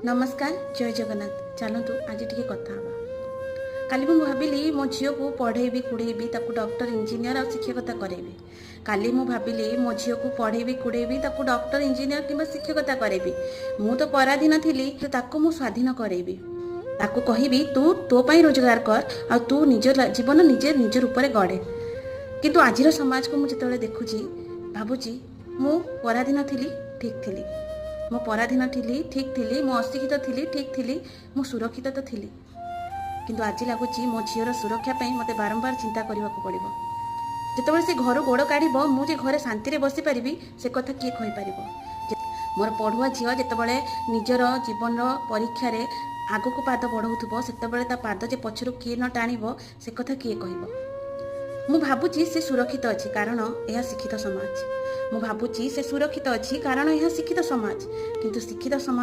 नमस्कार जय जगन्नाथ। चलतु आज टी कथा काली मु भाविली मो झील को पढ़ेबी कुड़ेबी डॉक्टर इंजीनियर और शिक्षकता करेबी। काली मु भाविली मो झील को पढ़ेबी कुड़ेबी डॉक्टर इंजीनियर कि शिक्षकता करेबी। मु तो पराधीन थी ताकू मु स्वाधीन करेबी। ताकू कहबी तू तो पाई रोजगार कर आ तू निज जीवन निजे निज रूप में गढ़े। किंतु आज समाज को मुझे देखुची भावुची मु पराधीन थी ठीक थी। मो पराधीन थी ठीक थी। मो अशिक्षित थी ठीक थी। मु सुरक्षित तो थी किंतु आज लगुच मो झीर सुरक्षा मत बारंबार चिंता करने को पड़ो। जिते से घर गोड़ काढ़ मुझे घरे शांति बसी पारि से कथा किए कहीपर। मोर पढ़ुआ झील जिते निजर जीवन परीक्षा आग को पाद बढ़ाऊ से पाद जे पछर किए न टाणव से कथा किए कह। मु भावुची से सुरक्षित अच्छी कारण यह शिक्षित समाज। मु भावुची से सुरक्षित अच्छी कारण यह शिक्षित समाज। किंतु शिक्षित समाज